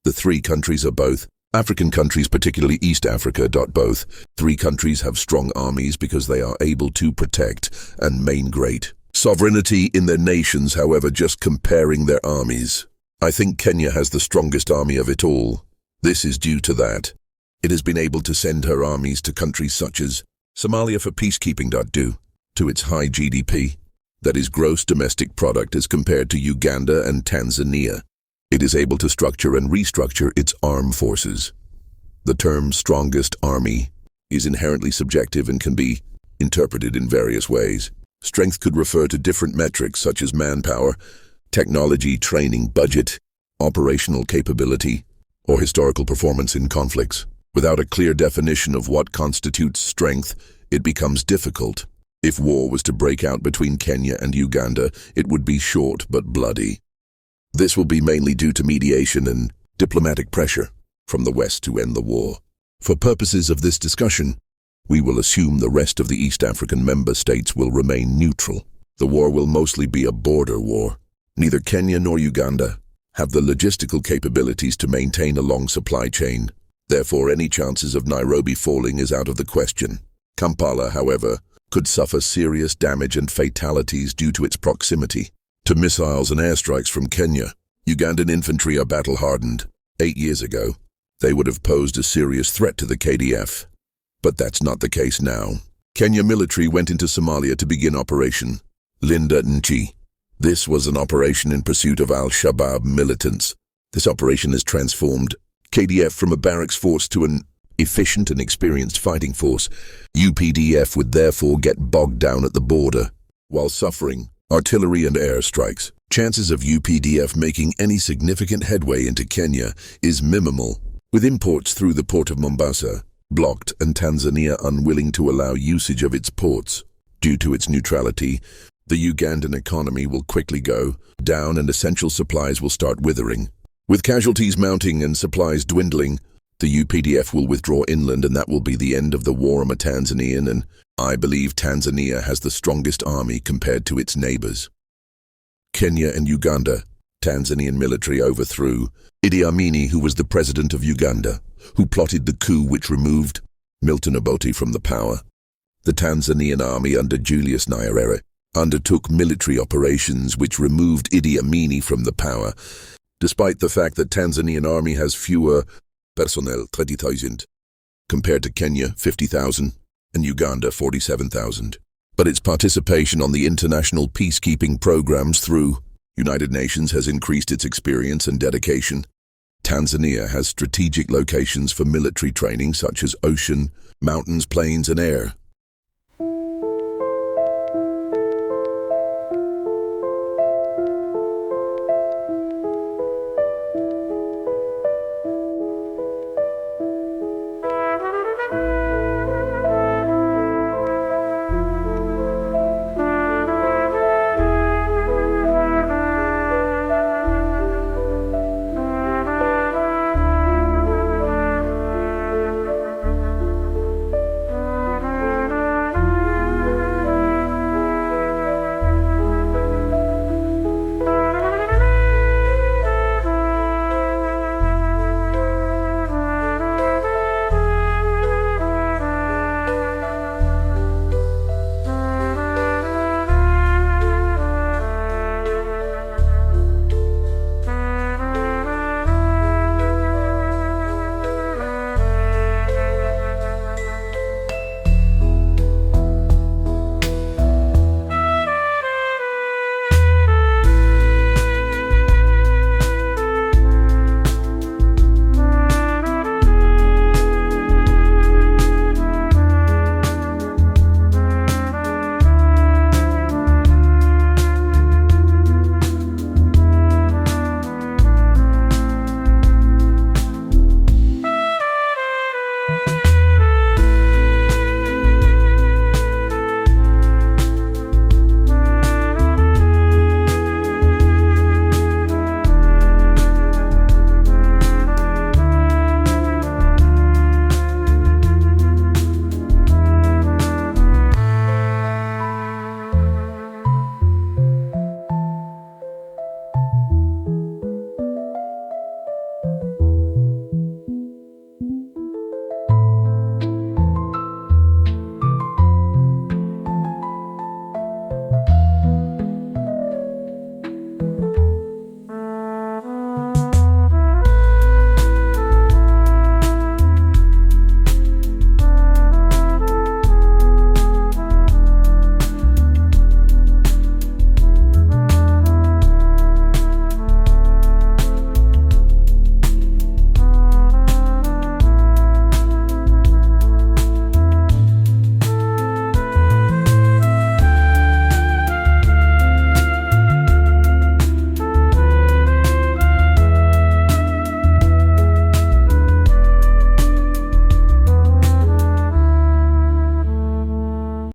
The three countries are both African countries, particularly East Africa. Both three countries have strong armies because they are able to protect and maintain great sovereignty in their nations. However, just comparing their armies, I think Kenya has the strongest army of it all. This is due to that it has been able to send her armies to countries such as Somalia for peacekeeping. Due to its high GDP, that is gross domestic product, as compared to Uganda and Tanzania, it is able to structure and restructure its armed forces. The term strongest army is inherently subjective and can be interpreted in various ways. Strength could refer to different metrics such as manpower, technology, training, budget, operational capability, or historical performance in conflicts. Without a clear definition of what constitutes strength, it becomes difficult. If war was to break out between Kenya and Uganda, it would be short but bloody. This will be mainly due to mediation and diplomatic pressure from the West to end the war. For purposes of this discussion, we will assume the rest of the East African member states will remain neutral. The war will mostly be a border war. Neither Kenya nor Uganda have the logistical capabilities to maintain a long supply chain. Therefore, any chances of Nairobi falling is out of the question. Kampala, however, could suffer serious damage and fatalities due to its proximity to missiles and airstrikes from Kenya. Ugandan infantry are battle-hardened. 8 years ago, they would have posed a serious threat to the KDF. But that's not the case now. Kenya military went into Somalia to begin Operation Linda Nchi. This was an operation in pursuit of al-Shabaab militants. This operation has transformed KDF from a barracks force to an efficient and experienced fighting force. UPDF would therefore get bogged down at the border while suffering artillery and air strikes. Chances of UPDF making any significant headway into Kenya is minimal, with imports through the port of Mombasa blocked and Tanzania unwilling to allow usage of its ports. Due to its neutrality, the Ugandan economy will quickly go down and essential supplies will start withering. With casualties mounting and supplies dwindling, the UPDF will withdraw inland, and that will be the end of the war. I'm a Tanzanian, and I believe Tanzania has the strongest army compared to its neighbors. Kenya and Uganda. Tanzanian military overthrew Idi Amin, who was the president of Uganda, who plotted the coup which removed Milton Obote from the power. The Tanzanian army under Julius Nyerere undertook military operations which removed Idi Amin from the power, despite the fact that Tanzanian army has fewer personnel, 30,000, compared to Kenya, 50,000, and Uganda, 47,000. But its participation on the international peacekeeping programs through United Nations has increased its experience and dedication. Tanzania has strategic locations for military training such as ocean, mountains, plains, and air.